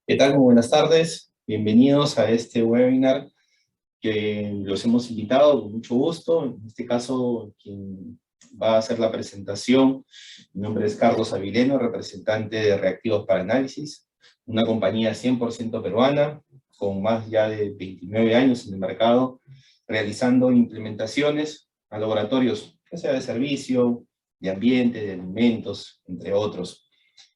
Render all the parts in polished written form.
¿Qué tal? Muy buenas tardes. Bienvenidos a este webinar que los hemos invitado con mucho gusto. En este caso, quien va a hacer la presentación, mi nombre es Carlos Avileno, representante de Reactivos para Análisis, una compañía 100% peruana, con más ya de 29 años en el mercado, realizando implementaciones a laboratorios, ya sea de servicio, de ambiente, de alimentos, entre otros.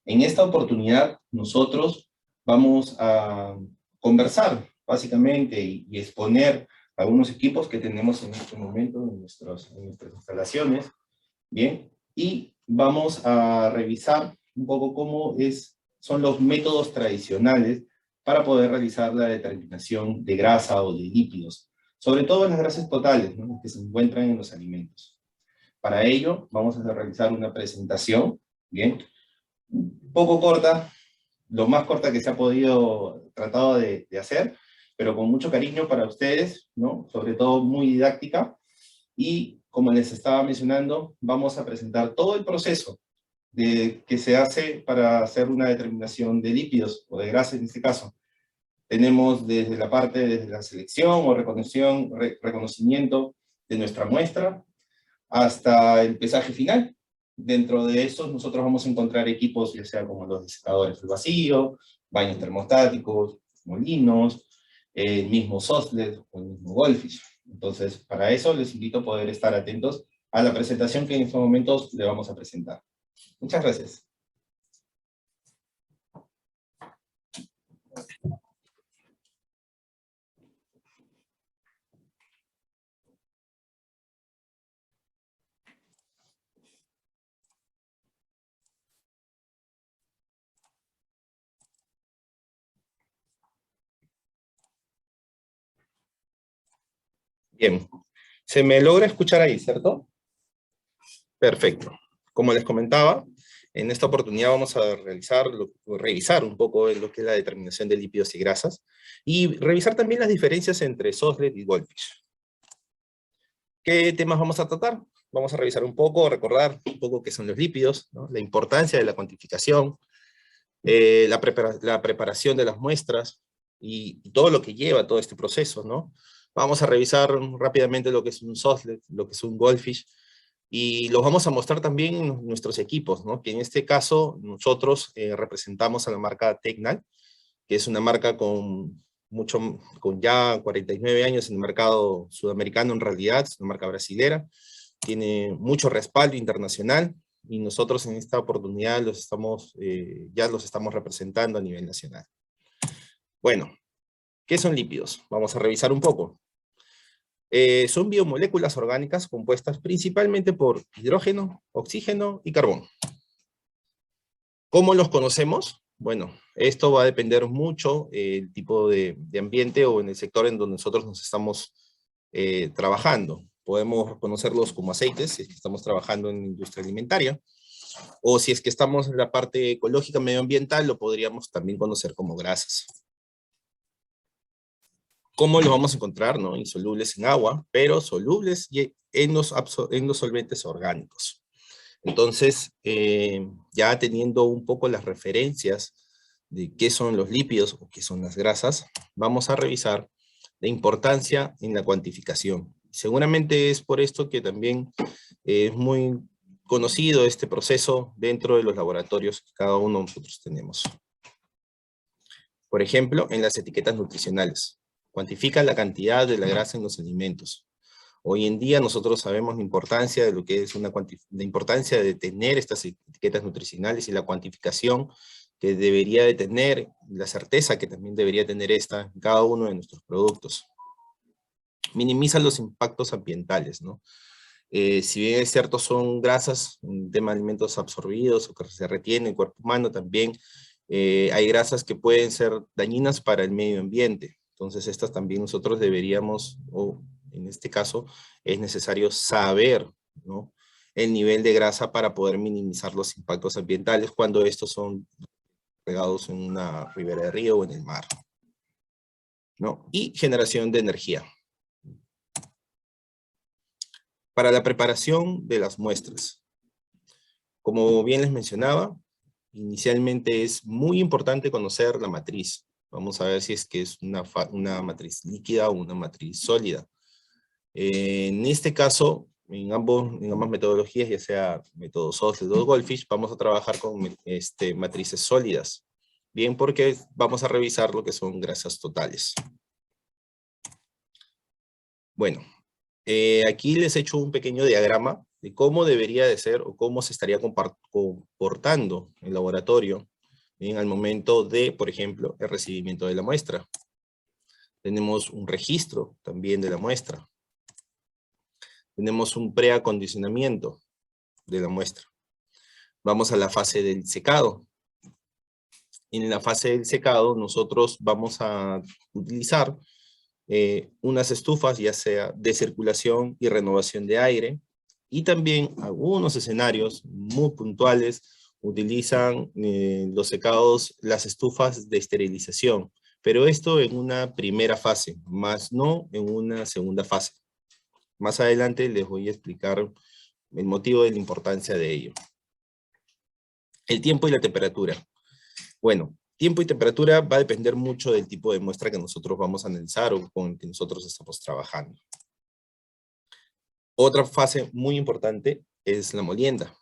En esta oportunidad, nosotros vamos a conversar, básicamente, y exponer algunos equipos que tenemos en este momento en nuestras instalaciones, ¿bien? Y vamos a revisar un poco son los métodos tradicionales para poder realizar la determinación de grasa o de lípidos, sobre todo en las grasas totales, ¿no?, que se encuentran en los alimentos. Para ello, vamos a realizar una presentación, ¿bien?, un poco corta, lo más corta que se ha podido tratado de hacer, pero con mucho cariño para ustedes, ¿no? Sobre todo muy didáctica, y como les estaba mencionando, vamos a presentar todo el proceso que se hace para hacer una determinación de lípidos, o de grasa en este caso. Tenemos desde la selección o reconocimiento de nuestra muestra, hasta el pesaje final. Dentro de esos nosotros vamos a encontrar equipos, ya sea como los secadores al vacío, baños termostáticos, molinos, el mismo Soslet o el mismo Goldfish. Entonces, para eso les invito a poder estar atentos a la presentación que en estos momentos le vamos a presentar. Muchas gracias. Bien, se me logra escuchar ahí, ¿cierto? Perfecto. Como les comentaba, en esta oportunidad vamos a revisar un poco lo que es la determinación de lípidos y grasas, y revisar también las diferencias entre Soslet y Goldfish. ¿Qué temas vamos a tratar? Vamos a revisar un poco, recordar un poco qué son los lípidos, ¿no?, la importancia de la cuantificación, la preparación de las muestras, y todo lo que lleva todo este proceso, ¿no? Vamos a revisar rápidamente lo que es un Soslet, lo que es un Goldfish, y los vamos a mostrar también en nuestros equipos, ¿no? Que en este caso nosotros representamos a la marca Tecnal, que es una marca con ya 49 años en el mercado sudamericano. En realidad es una marca brasilera, tiene mucho respaldo internacional, y nosotros en esta oportunidad ya los estamos representando a nivel nacional. Bueno, ¿qué son lípidos? Vamos a revisar un poco. Son biomoléculas orgánicas compuestas principalmente por hidrógeno, oxígeno y carbón. ¿Cómo los conocemos? Bueno, esto va a depender mucho el tipo de ambiente o en el sector en donde nosotros nos estamos trabajando. Podemos conocerlos como aceites, si es que estamos trabajando en industria alimentaria, o si es que estamos en la parte ecológica medioambiental, lo podríamos también conocer como grasas. ¿Cómo los vamos a encontrar? ¿No? Insolubles en agua, pero solubles en los solventes orgánicos. Entonces, ya teniendo un poco las referencias de qué son los lípidos o qué son las grasas, vamos a revisar la importancia en la cuantificación. Seguramente es por esto que también es muy conocido este proceso dentro de los laboratorios que cada uno de nosotros tenemos. Por ejemplo, en las etiquetas nutricionales, cuantifica la cantidad de la grasa en los alimentos. Hoy en día nosotros sabemos la importancia de lo que es la importancia de tener estas etiquetas nutricionales y la cuantificación que debería de tener, la certeza que también debería tener esta en cada uno de nuestros productos. Minimiza los impactos ambientales, ¿no? Si bien es cierto son grasas, un tema de alimentos absorbidos o que se retienen en el cuerpo humano, también hay grasas que pueden ser dañinas para el medio ambiente. Entonces estas también nosotros deberíamos, o en este caso es necesario saber, ¿no?, el nivel de grasa para poder minimizar los impactos ambientales cuando estos son regados en una ribera de río o en el mar, ¿no? Y generación de energía. Para la preparación de las muestras, como bien les mencionaba, inicialmente es muy importante conocer la matriz. Vamos a ver si es que es una matriz líquida o una matriz sólida. En este caso, en ambas metodologías, ya sea método Soslet o Goldfish, vamos a trabajar con matrices sólidas. Bien, porque vamos a revisar lo que son grasas totales. Bueno, aquí les he hecho un pequeño diagrama de cómo debería de ser o cómo se estaría comportando el laboratorio bien, al momento de, por ejemplo, el recibimiento de la muestra. Tenemos un registro también de la muestra. Tenemos un preacondicionamiento de la muestra. Vamos a la fase del secado. En la fase del secado nosotros vamos a utilizar unas estufas, ya sea de circulación y renovación de aire, y también algunos escenarios muy puntuales utilizan los secados, las estufas de esterilización, pero esto en una primera fase, más no en una segunda fase. Más adelante les voy a explicar el motivo de la importancia de ello. El tiempo y la temperatura. Bueno, tiempo y temperatura va a depender mucho del tipo de muestra que nosotros vamos a analizar o con el que nosotros estamos trabajando. Otra fase muy importante es la molienda.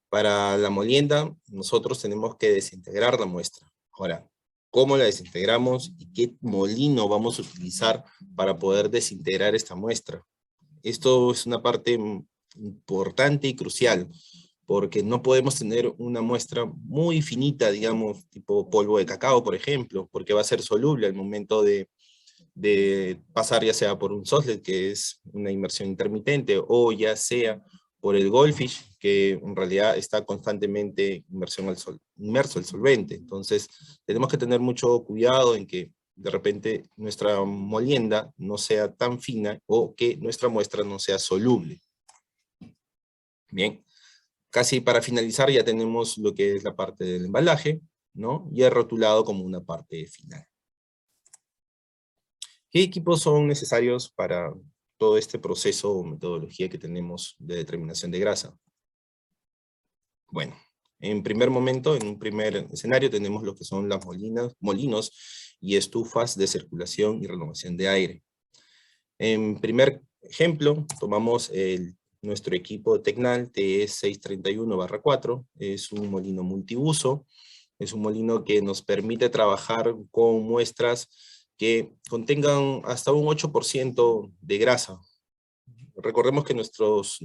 Para la molienda, nosotros tenemos que desintegrar la muestra. Ahora, ¿cómo la desintegramos y qué molino vamos a utilizar para poder desintegrar esta muestra? Esto es una parte importante y crucial, porque no podemos tener una muestra muy finita, digamos, tipo polvo de cacao, por ejemplo, porque va a ser soluble al momento de pasar ya sea por un Soslet, que es una inmersión intermitente, o ya sea por el Goldfish, que en realidad está constantemente inmerso al solvente. Entonces, tenemos que tener mucho cuidado en que de repente nuestra molienda no sea tan fina o que nuestra muestra no sea soluble. Bien, casi para finalizar ya tenemos lo que es la parte del embalaje, ¿no? Ya rotulado como una parte final. ¿Qué equipos son necesarios para todo este proceso o metodología que tenemos de determinación de grasa? Bueno, en primer momento, en un primer escenario, tenemos lo que son las molinos y estufas de circulación y renovación de aire. En primer ejemplo, tomamos nuestro equipo Tecnal TE631/4, es un molino multiuso, es un molino que nos permite trabajar con muestras que contengan hasta un 8% de grasa. Recordemos que nuestras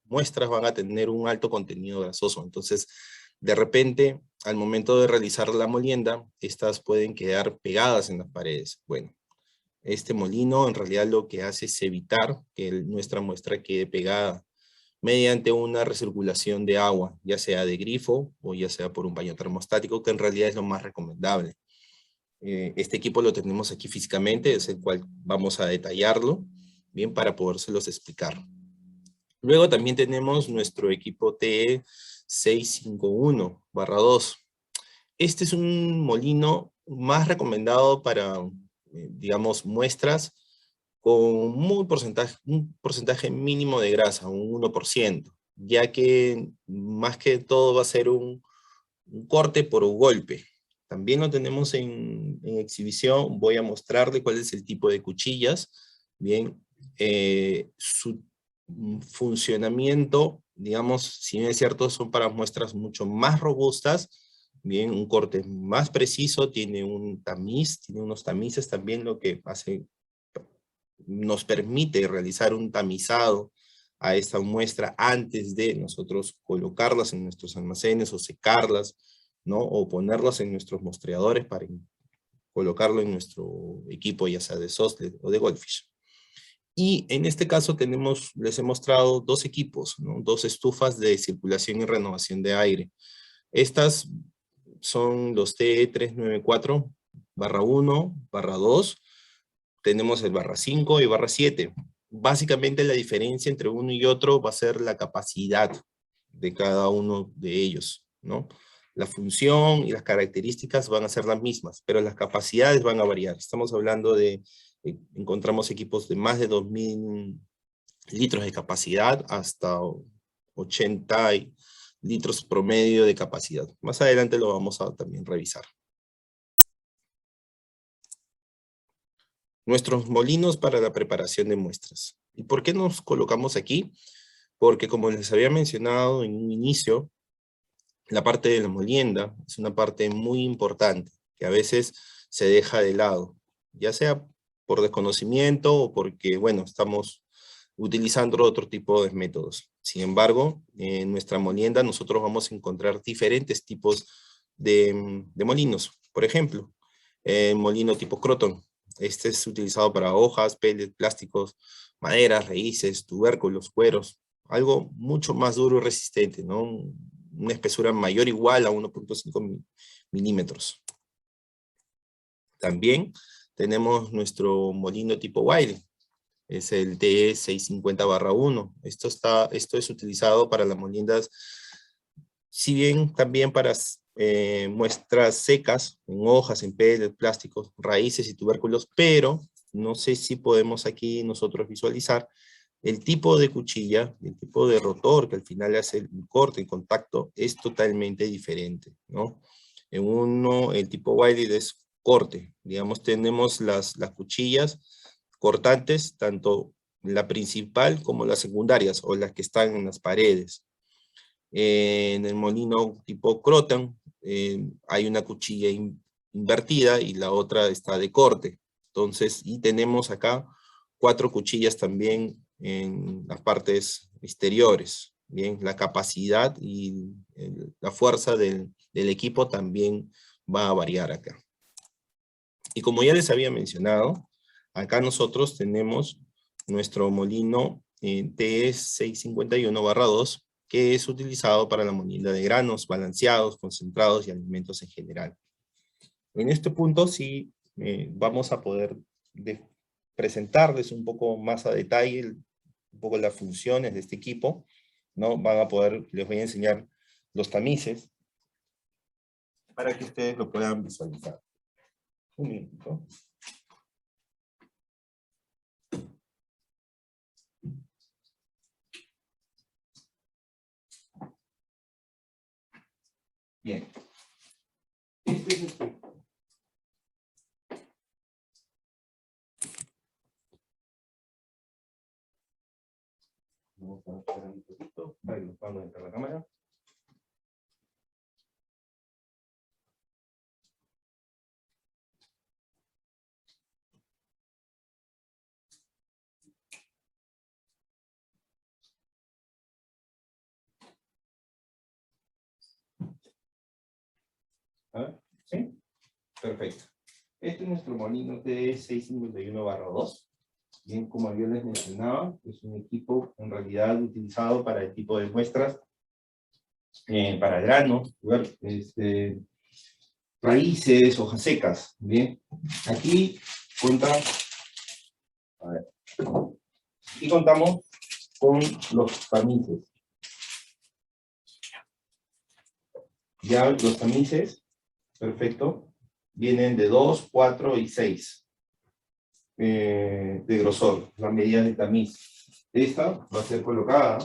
muestras van a tener un alto contenido grasoso, entonces de repente al momento de realizar la molienda, estas pueden quedar pegadas en las paredes. Bueno, este molino en realidad lo que hace es evitar que nuestra muestra quede pegada mediante una recirculación de agua, ya sea de grifo o ya sea por un baño termostático, que en realidad es lo más recomendable. Este equipo lo tenemos aquí físicamente, es el cual vamos a detallarlo, bien, para podérselos explicar. Luego también tenemos nuestro equipo TE651/2. Este es un molino más recomendado para, digamos, muestras con un porcentaje mínimo de grasa, un 1%, ya que más que todo va a ser un corte por un golpe. También lo tenemos en exhibición, voy a mostrarle cuál es el tipo de cuchillas, bien, su funcionamiento, digamos, si bien es cierto, son para muestras mucho más robustas, bien, un corte más preciso, tiene un tamiz, tiene unos tamices también, lo que nos permite realizar un tamizado a esta muestra antes de nosotros colocarlas en nuestros almacenes o secarlas, ¿no? O ponerlas en nuestros mostreadores para colocarlo en nuestro equipo, ya sea de Soslet o de Goldfish. Y en este caso les he mostrado dos equipos, ¿no? Dos estufas de circulación y renovación de aire. Estas son los TE394/1/2, tenemos el /5 y /7. Básicamente la diferencia entre uno y otro va a ser la capacidad de cada uno de ellos, ¿no? La función y las características van a ser las mismas, pero las capacidades van a variar. Estamos hablando de, encontramos equipos de más de 2000 litros de capacidad hasta 80 litros promedio de capacidad. Más adelante lo vamos a también revisar. Nuestros molinos para la preparación de muestras. ¿Y por qué nos colocamos aquí? Porque como les había mencionado en un inicio, la parte de la molienda es una parte muy importante, que a veces se deja de lado, ya sea por desconocimiento o porque, bueno, estamos utilizando otro tipo de métodos. Sin embargo, en nuestra molienda nosotros vamos a encontrar diferentes tipos de molinos. Por ejemplo, el molino tipo Croton. Este es utilizado para hojas, pellets, plásticos, maderas, raíces, tubérculos, cueros. Algo mucho más duro y resistente, ¿no? Una espesura mayor o igual a 1.5 milímetros. También tenemos nuestro molino tipo Wiley. Es el TE650/1. Esto es utilizado para las moliendas, si bien también para muestras secas, en hojas, en pellets, plásticos, raíces y tubérculos, pero no sé si podemos aquí nosotros visualizar el tipo de cuchilla, el tipo de rotor que al final hace el corte y contacto es totalmente diferente, ¿no? En uno, el tipo Wiley es corte, digamos, tenemos las cuchillas cortantes, tanto la principal como las secundarias, o las que están en las paredes. En el molino tipo Croton, hay una cuchilla invertida y la otra está de corte. Entonces, y tenemos acá 4 cuchillas también en las partes exteriores. Bien, la capacidad y la fuerza del equipo también va a variar acá. Y como ya les había mencionado, acá nosotros tenemos nuestro molino TE651/2, que es utilizado para la molienda de granos balanceados, concentrados y alimentos en general. En este punto sí vamos a poder presentarles un poco más a detalle un poco las funciones de este equipo, ¿no? Les voy a enseñar los tamices para que ustedes lo puedan visualizar. Un minuto. Bien. Este es nuestro... Vamos a esperar un poquito para que nos podamos entrar la cámara. A ver, ¿sí? Perfecto. Este es nuestro molino TD651/2. Bien, como yo les mencionaba, es un equipo en realidad utilizado para el tipo de muestras, para granos, raíces, hojas secas. Bien, aquí aquí contamos con los tamices. Ya los tamices, perfecto, vienen de 2, 4 y 6 de grosor, la medida de tamiz. Esta va a ser colocada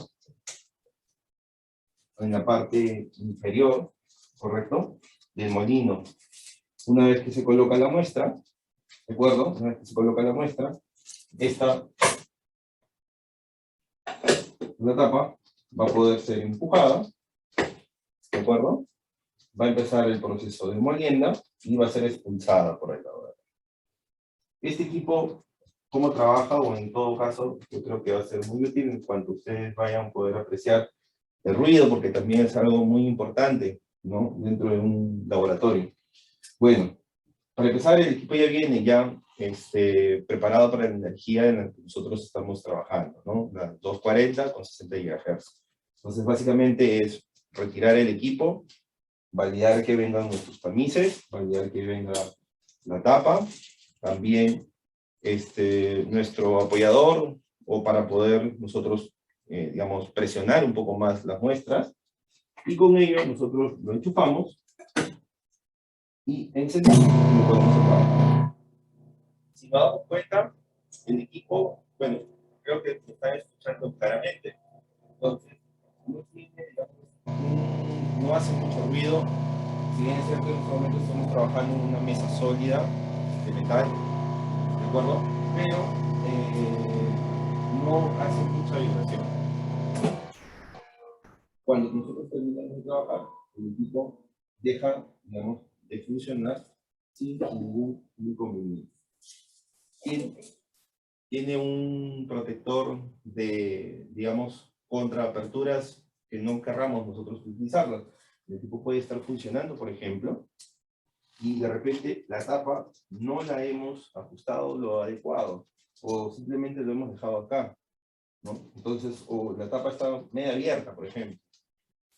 en la parte inferior, ¿correcto?, del molino. Una vez que se coloca la muestra, ¿de acuerdo? Una vez que se coloca la muestra, la tapa va a poder ser empujada, ¿de acuerdo? Va a empezar el proceso de molienda y va a ser expulsada por el lado. Este equipo, ¿cómo trabaja? O en todo caso, yo creo que va a ser muy útil en cuanto ustedes vayan a poder apreciar el ruido, porque también es algo muy importante, ¿no?, dentro de un laboratorio. Bueno, para empezar, el equipo ya viene preparado para la energía en la que nosotros estamos trabajando, ¿no? La 240 con 60 GHz. Entonces, básicamente es retirar el equipo, validar que vengan nuestros tamices, validar que venga la tapa, también nuestro apoyador, o para poder nosotros, digamos, presionar un poco más las muestras, y con ello nosotros lo enchufamos y encendemos y lo podemos apagar. Si nos damos cuenta, el equipo, bueno, creo que me están escuchando claramente, entonces no tiene, digamos, No hace mucho ruido. Si bien es cierto que en este momento estamos trabajando en una mesa sólida de metal, ¿de acuerdo? Pero no hace mucha vibración. Cuando nosotros terminamos de trabajar, el equipo deja, digamos, de funcionar sin ningún inconveniente. Tiene un protector de, digamos, contra aperturas que no querramos nosotros utilizarlas. El equipo puede estar funcionando, por ejemplo, y de repente la tapa no la hemos ajustado lo adecuado, o simplemente lo hemos dejado acá, ¿no? Entonces, o la tapa está media abierta, por ejemplo.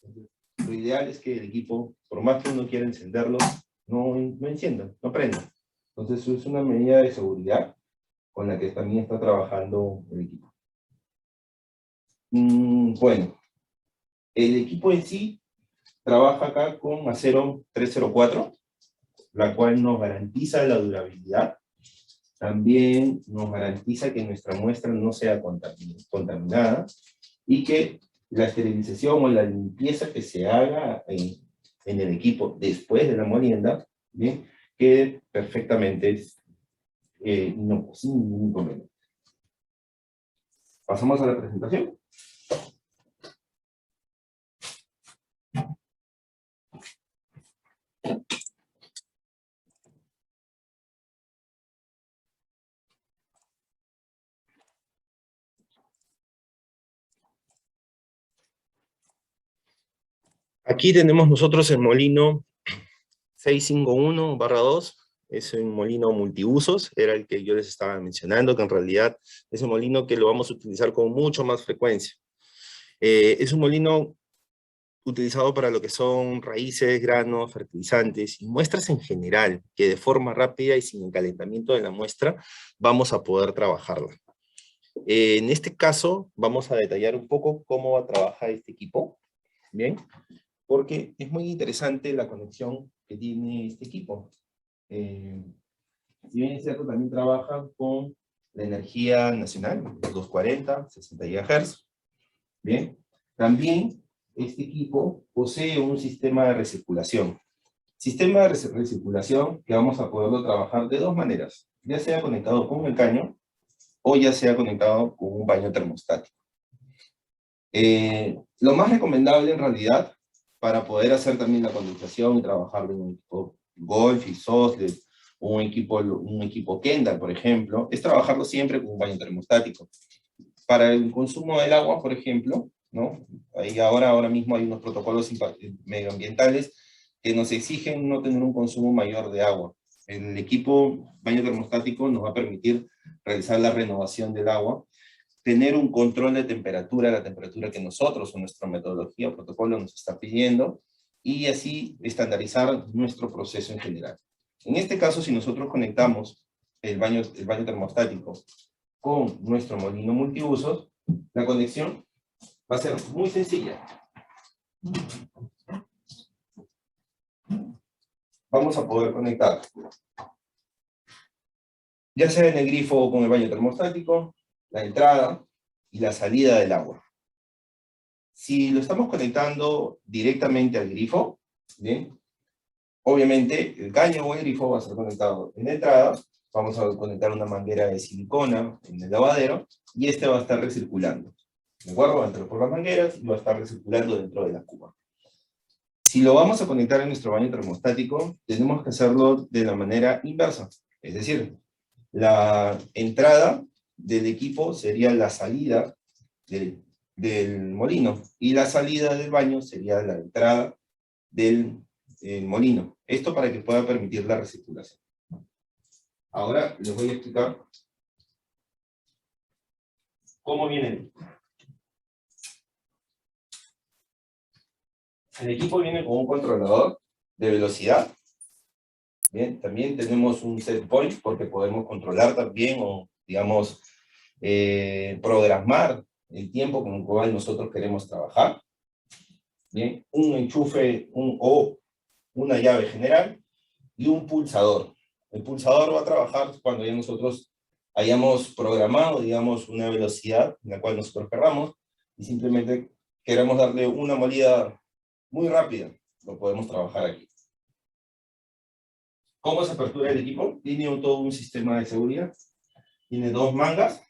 Entonces, lo ideal es que el equipo, por más que uno quiera encenderlo, no encienda, no prenda. Entonces, eso es una medida de seguridad con la que también está trabajando el equipo. Bueno, el equipo en sí trabaja acá con acero 304, la cual nos garantiza la durabilidad. También nos garantiza que nuestra muestra no sea contaminada y que la esterilización o la limpieza que se haga en el equipo después de la molienda, ¿bien?, quede perfectamente sin ningún inconveniente. Pasamos a la presentación. Aquí tenemos nosotros el molino 651/2, es un molino multiusos, era el que yo les estaba mencionando, que en realidad es un molino que lo vamos a utilizar con mucho más frecuencia. Es un molino utilizado para lo que son raíces, granos, fertilizantes y muestras en general, que de forma rápida y sin encalentamiento de la muestra vamos a poder trabajarla. En este caso vamos a detallar un poco cómo va a trabajar este equipo, ¿bien? Porque es muy interesante la conexión que tiene este equipo. Si bien es cierto, también trabaja con la energía nacional, 240, 60 GHz. Bien, también este equipo posee un sistema de recirculación. Sistema de recirculación que vamos a poderlo trabajar de dos maneras, ya sea conectado con el caño o ya sea conectado con un baño termostático. Lo más recomendable en realidad, para poder hacer también la condensación y trabajar en un equipo Golf y Sosled, un equipo Kendall, por ejemplo, es trabajarlo siempre con un baño termostático. Para el consumo del agua, por ejemplo, ¿no? Ahora mismo hay unos protocolos medioambientales que nos exigen no tener un consumo mayor de agua. El equipo baño termostático nos va a permitir realizar la renovación del agua, tener un control de temperatura, la temperatura que nosotros o nuestra metodología o protocolo nos está pidiendo, y así estandarizar nuestro proceso en general. En este caso, si nosotros conectamos el baño termostático con nuestro molino multiusos, la conexión va a ser muy sencilla. Vamos a poder conectar, ya sea en el grifo o con el baño termostático, la entrada y la salida del agua. Si lo estamos conectando directamente al grifo, ¿bien?, obviamente el caño o el grifo va a ser conectado en la entrada, vamos a conectar una manguera de silicona en el lavadero, y este va a estar recirculando. ¿De acuerdo? Va a entrar por las mangueras y va a estar recirculando dentro de la cuba. Si lo vamos a conectar en nuestro baño termostático, tenemos que hacerlo de la manera inversa. Es decir, la entrada del equipo sería la salida del molino, y la salida del baño sería la entrada del molino. Esto para que pueda permitir la recirculación. Ahora les voy a explicar cómo viene. El equipo viene con un controlador de velocidad. Bien, también tenemos un set point, porque podemos controlar también, o digamos, programar el tiempo con el cual nosotros queremos trabajar. Bien, un enchufe o una llave general y un pulsador. El pulsador va a trabajar cuando ya nosotros hayamos programado, digamos, una velocidad en la cual nosotros querramos, y simplemente queremos darle una molida muy rápida, lo podemos trabajar aquí. ¿Cómo se apertura el equipo? Tiene todo un sistema de seguridad. Tiene 2 mangas.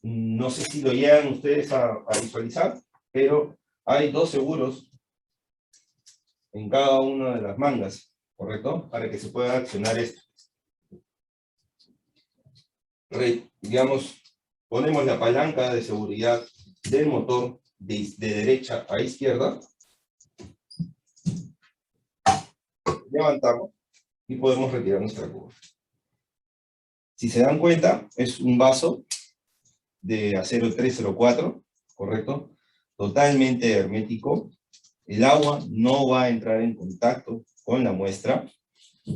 No sé si lo llegan ustedes a visualizar, pero hay 2 seguros en cada una de las mangas, ¿correcto? Para que se pueda accionar esto. Digamos, ponemos la palanca de seguridad del motor de derecha a izquierda. Levantamos y podemos retirar nuestra cuba. Si se dan cuenta, es un vaso de acero 304, ¿correcto? Totalmente hermético. El agua no va a entrar en contacto con la muestra.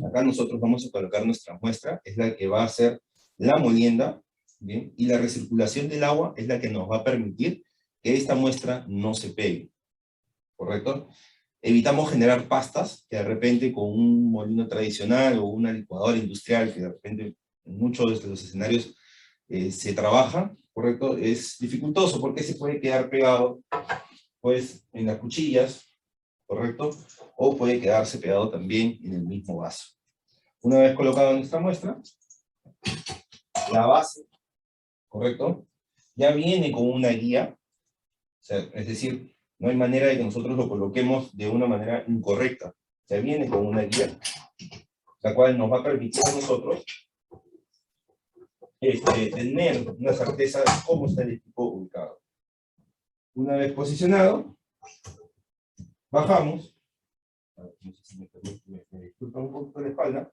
Acá nosotros vamos a colocar nuestra muestra, es la que va a hacer la molienda, ¿bien? Y la recirculación del agua es la que nos va a permitir que esta muestra no se pegue, ¿correcto? Evitamos generar pastas, que de repente con un molino tradicional o una licuadora industrial, que de repente en muchos de los escenarios se trabaja, ¿correcto? Es dificultoso porque se puede quedar pegado, pues, en las cuchillas, ¿correcto? O puede quedarse pegado también en el mismo vaso. Una vez colocada nuestra muestra, la base, ¿correcto? Ya viene con una guía, o sea, es decir, no hay manera de que nosotros lo coloquemos de una manera incorrecta. Ya viene con una guía, la cual nos va a permitir a nosotros tener una certeza de cómo está el equipo ubicado. Una vez posicionado, bajamos, no sé si me disculpan un poco la espalda,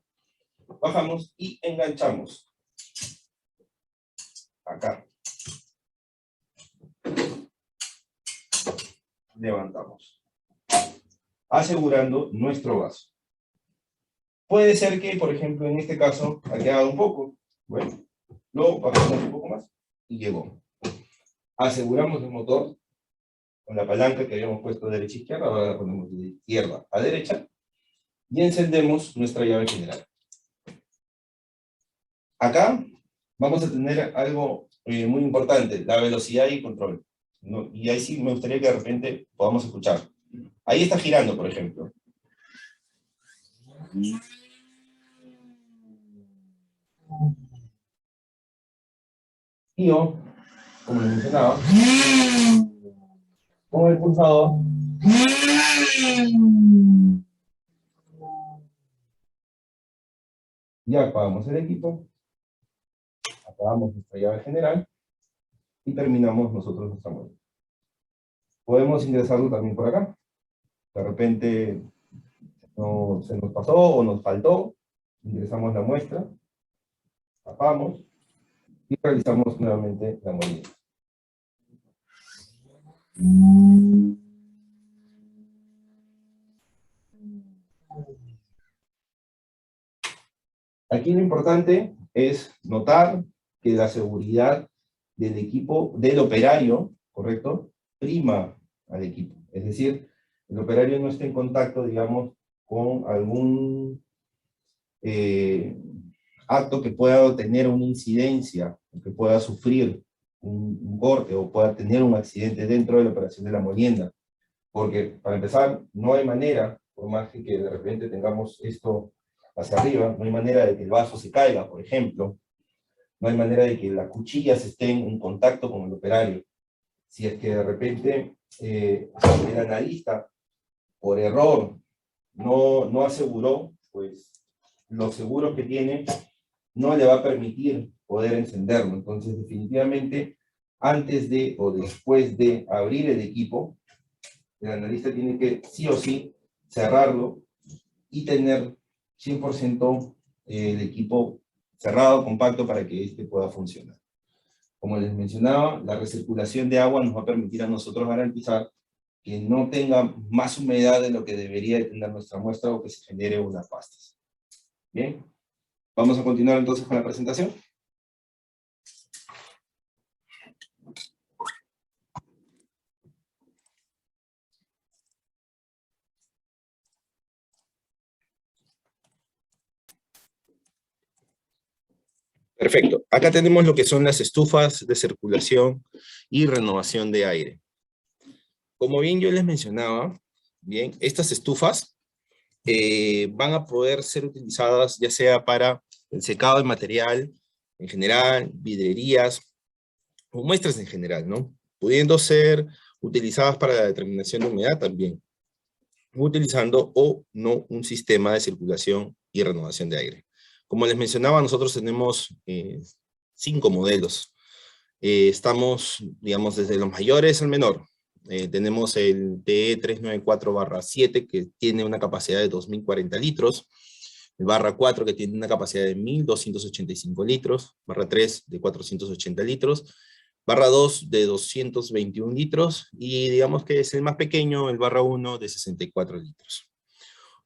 bajamos y enganchamos. Acá. Levantamos. Asegurando nuestro vaso. Puede ser que, por ejemplo, en este caso, ha quedado un poco. Bueno, lo bajamos un poco más y llegó. Aseguramos el motor con la palanca que habíamos puesto de derecha a izquierda, ahora la ponemos de izquierda a derecha, y encendemos nuestra llave general. Acá vamos a tener algo muy importante, la velocidad y control. ¿No? Y ahí sí me gustaría que de repente podamos escuchar. Ahí está girando, por ejemplo. Y yo, como les mencionaba, con el pulsador, ya apagamos el equipo, apagamos nuestra llave general y terminamos nosotros nuestra muestra. Podemos ingresarlo también por acá. De repente no, se nos pasó o nos faltó, ingresamos la muestra, tapamos y realizamos nuevamente la molida. Aquí lo importante es notar que la seguridad del equipo, del operario, ¿correcto?, prima al equipo. Es decir, el operario no está en contacto, digamos, con algún acto que pueda tener una incidencia, que pueda sufrir un corte o pueda tener un accidente dentro de la operación de la molienda. Porque, para empezar, no hay manera, por más que de repente tengamos esto hacia arriba, no hay manera de que el vaso se caiga, por ejemplo. No hay manera de que las cuchillas estén en contacto con el operario. Si es que de repente el analista, por error, no aseguró, pues los seguros que tiene no le va a permitir poder encenderlo. Entonces, definitivamente, antes de o después de abrir el equipo, el analista tiene que, sí o sí, cerrarlo y tener 100% el equipo cerrado, compacto, para que este pueda funcionar. Como les mencionaba, la recirculación de agua nos va a permitir a nosotros garantizar que no tenga más humedad de lo que debería de tener nuestra muestra o que se genere unas pastas. Bien, vamos a continuar entonces con la presentación. Perfecto. Acá tenemos lo que son las estufas de circulación y renovación de aire. Como bien yo les mencionaba, bien, estas estufas van a poder ser utilizadas ya sea para el secado de material en general, vidrierías o muestras en general, ¿no? Pudiendo ser utilizadas para la determinación de humedad también, utilizando o no un sistema de circulación y renovación de aire. Como les mencionaba, nosotros tenemos 5 modelos. Estamos, digamos, desde los mayores al menor. Tenemos el TE394/7, que tiene una capacidad de 2040 litros, el /4, que tiene una capacidad de 1285 litros, /3 de 480 litros, /2 de 221 litros, y digamos que es el más pequeño, el /1 de 64 litros.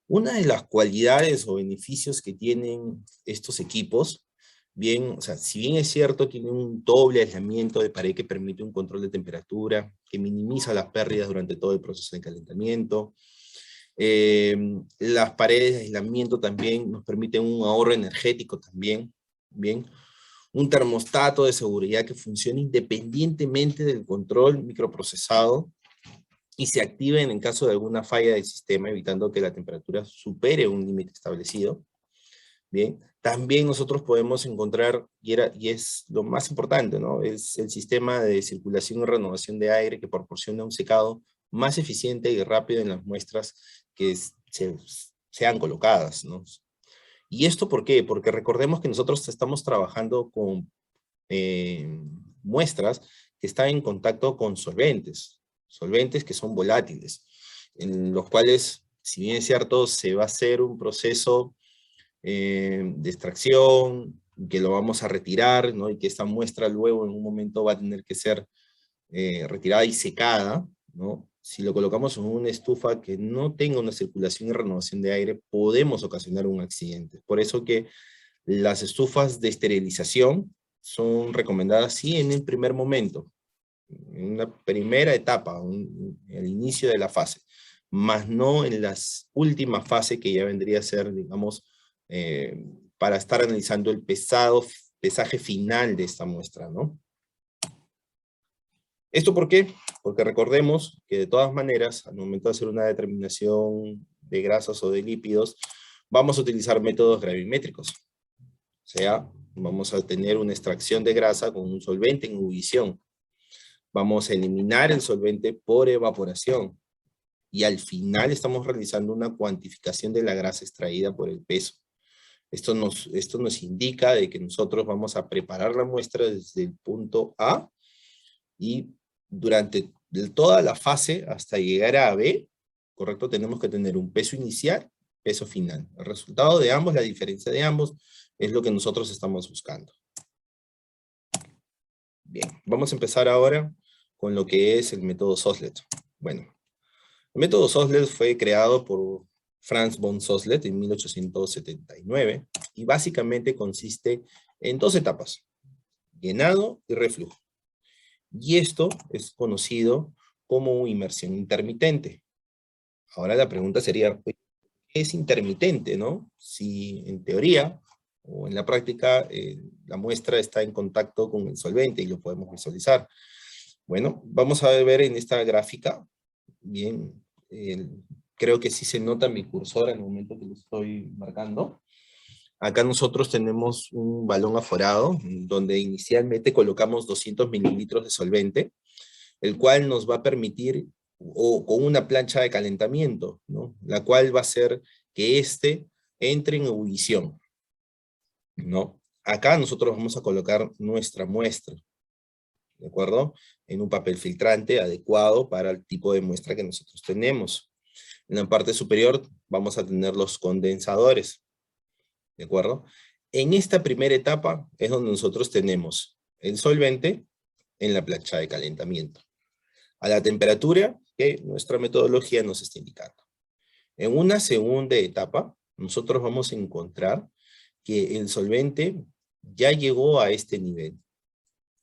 Una de las cualidades o beneficios que tienen estos equipos, bien, o sea, si bien es cierto, tienen un doble aislamiento de pared que permite un control de temperatura, que minimiza las pérdidas durante todo el proceso de calentamiento. Las paredes de aislamiento también nos permiten un ahorro energético también, bien. Un termostato de seguridad que funcione independientemente del control microprocesado y se activen en caso de alguna falla del sistema, evitando que la temperatura supere un límite establecido. Bien, también nosotros podemos encontrar, y es lo más importante, ¿no? Es el sistema de circulación y renovación de aire que proporciona un secado más eficiente y rápido en las muestras que sean colocadas, ¿no? ¿Y esto por qué? Porque recordemos que nosotros estamos trabajando con muestras que están en contacto con solventes que son volátiles, en los cuales, si bien es cierto, se va a hacer un proceso de extracción, que lo vamos a retirar, ¿no? Y que esta muestra luego en un momento va a tener que ser retirada y secada, ¿no? Si lo colocamos en una estufa que no tenga una circulación y renovación de aire, podemos ocasionar un accidente. Por eso que las estufas de esterilización son recomendadas sí en el primer momento, en una primera etapa, el inicio de la fase, más no en las últimas fases que ya vendría a ser, digamos, para estar analizando el pesaje final de esta muestra, ¿no? ¿Esto por qué? Porque recordemos que de todas maneras, al momento de hacer una determinación de grasas o de lípidos, vamos a utilizar métodos gravimétricos. O sea, vamos a tener una extracción de grasa con un solvente en ebullición. Vamos a eliminar el solvente por evaporación. Y al final estamos realizando una cuantificación de la grasa extraída por el peso. Esto nos indica de que nosotros vamos a preparar la muestra desde el punto A y durante toda la fase hasta llegar a B, ¿correcto? Tenemos que tener un peso inicial, peso final. El resultado de ambos, la diferencia de ambos, es lo que nosotros estamos buscando. Bien, vamos a empezar ahora con lo que es el método Sosslet. Bueno, el método Sosslet fue creado por Franz von Sosslet en 1879 y básicamente consiste en 2 etapas, llenado y reflujo. Y esto es conocido como inmersión intermitente. Ahora la pregunta sería, ¿qué es intermitente, no? Si en teoría o en la práctica la muestra está en contacto con el solvente y lo podemos visualizar. Bueno, vamos a ver en esta gráfica, bien, creo que sí se nota mi cursor en el momento que lo estoy marcando. Acá nosotros tenemos un balón aforado, donde inicialmente colocamos 200 mililitros de solvente, el cual nos va a permitir, o con una plancha de calentamiento, ¿no? La cual va a hacer que éste entre en ebullición, ¿no? Acá nosotros vamos a colocar nuestra muestra, ¿de acuerdo? En un papel filtrante adecuado para el tipo de muestra que nosotros tenemos. En la parte superior vamos a tener los condensadores, ¿de acuerdo? En esta primera etapa es donde nosotros tenemos el solvente en la plancha de calentamiento, a la temperatura que nuestra metodología nos está indicando. En una segunda etapa, nosotros vamos a encontrar que el solvente ya llegó a este nivel,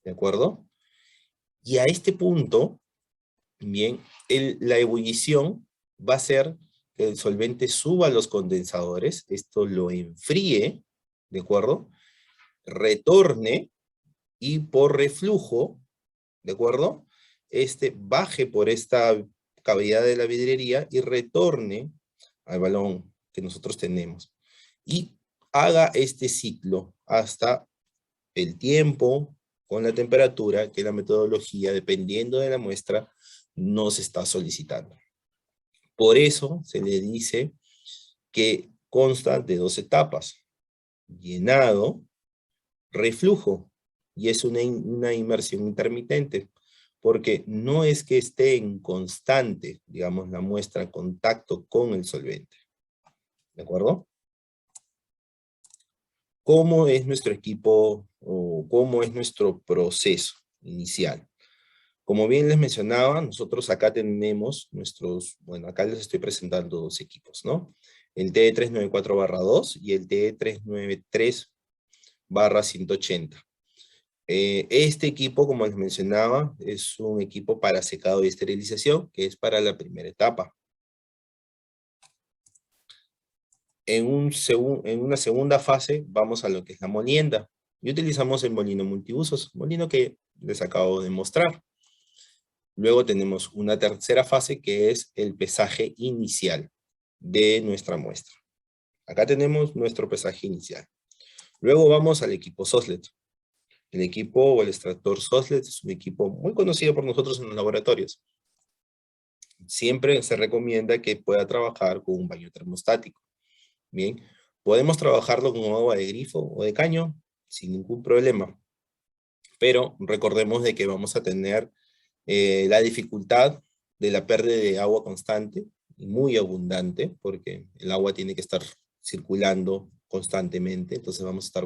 ¿de acuerdo? Y a este punto, bien, la ebullición va a hacer que el solvente suba a los condensadores, esto lo enfríe, ¿de acuerdo? Retorne y por reflujo, ¿de acuerdo? Baje por esta cavidad de la vidriería y retorne al balón que nosotros tenemos. Y haga este ciclo hasta el tiempo con la temperatura que la metodología, dependiendo de la muestra, nos está solicitando. Por eso se le dice que consta de 2 etapas: llenado, reflujo, y es una inmersión intermitente, porque no es que esté en constante, digamos, la muestra en contacto con el solvente. ¿De acuerdo? ¿Cómo es nuestro equipo o cómo es nuestro proceso inicial? Como bien les mencionaba, nosotros acá tenemos nuestros, bueno, acá les estoy presentando 2 equipos, ¿no? El TE394/2 y el TE393/180. Este equipo, como les mencionaba, es un equipo para secado y esterilización, que es para la primera etapa. En una segunda fase vamos a lo que es la molienda. Y utilizamos el molino multiusos, molino que les acabo de mostrar. Luego tenemos una tercera fase que es el pesaje inicial de nuestra muestra. Acá tenemos nuestro pesaje inicial. Luego vamos al equipo Soslet. El equipo o el extractor Soslet es un equipo muy conocido por nosotros en los laboratorios. Siempre se recomienda que pueda trabajar con un baño termostático. Bien, podemos trabajarlo con agua de grifo o de caño sin ningún problema. Pero recordemos de que vamos a tener la dificultad de la pérdida de agua constante y muy abundante, porque el agua tiene que estar circulando constantemente, entonces vamos a estar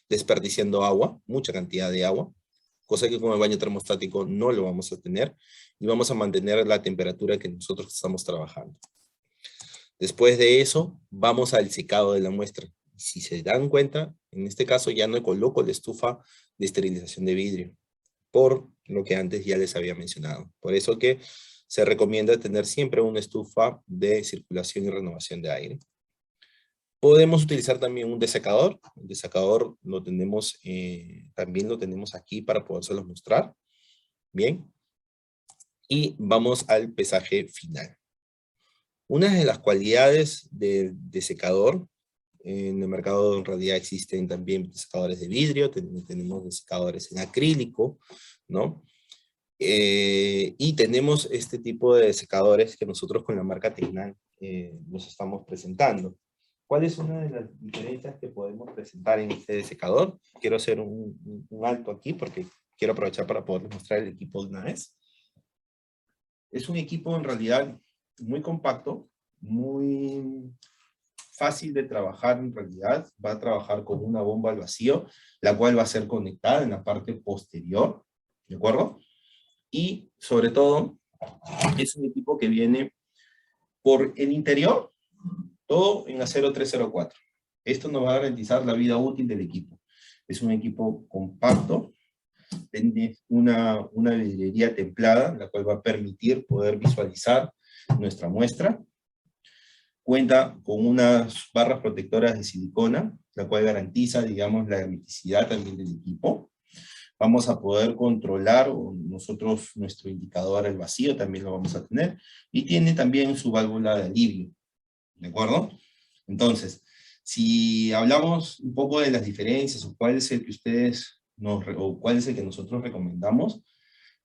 desperdiciando agua, mucha cantidad de agua, cosa que con el baño termostático no lo vamos a tener, y vamos a mantener la temperatura que nosotros estamos trabajando. Después de eso, vamos al secado de la muestra. Si se dan cuenta, en este caso ya no coloco la estufa de esterilización de vidrio, por lo que antes ya les había mencionado. Por eso que se recomienda tener siempre una estufa de circulación y renovación de aire. Podemos utilizar también un desecador. El desecador lo tenemos, también lo tenemos aquí para podérselos mostrar. Bien. Y vamos al pesaje final. Una de las cualidades del desecador, en el mercado en realidad existen también desecadores de vidrio, tenemos desecadores en acrílico, ¿no? Y tenemos este tipo de desecadores que nosotros con la marca Tecnan nos estamos presentando. ¿Cuál es una de las diferencias que podemos presentar en este desecador? Quiero hacer un alto aquí porque quiero aprovechar para poder mostrar el equipo de una vez. Es un equipo en realidad muy compacto, muy fácil de trabajar en realidad. Va a trabajar con una bomba al vacío, la cual va a ser conectada en la parte posterior, ¿de acuerdo? Y sobre todo, es un equipo que viene por el interior, todo en acero 304. Esto nos va a garantizar la vida útil del equipo. Es un equipo compacto, tiene una vidriería templada, la cual va a permitir poder visualizar nuestra muestra. Cuenta con unas barras protectoras de silicona, la cual garantiza, digamos, la hermeticidad también del equipo. Vamos a poder controlar nosotros nuestro indicador al vacío, también lo vamos a tener. Y tiene también su válvula de alivio, ¿de acuerdo? Entonces, si hablamos un poco de las diferencias, o cuál es el que o cuál es el que nosotros recomendamos,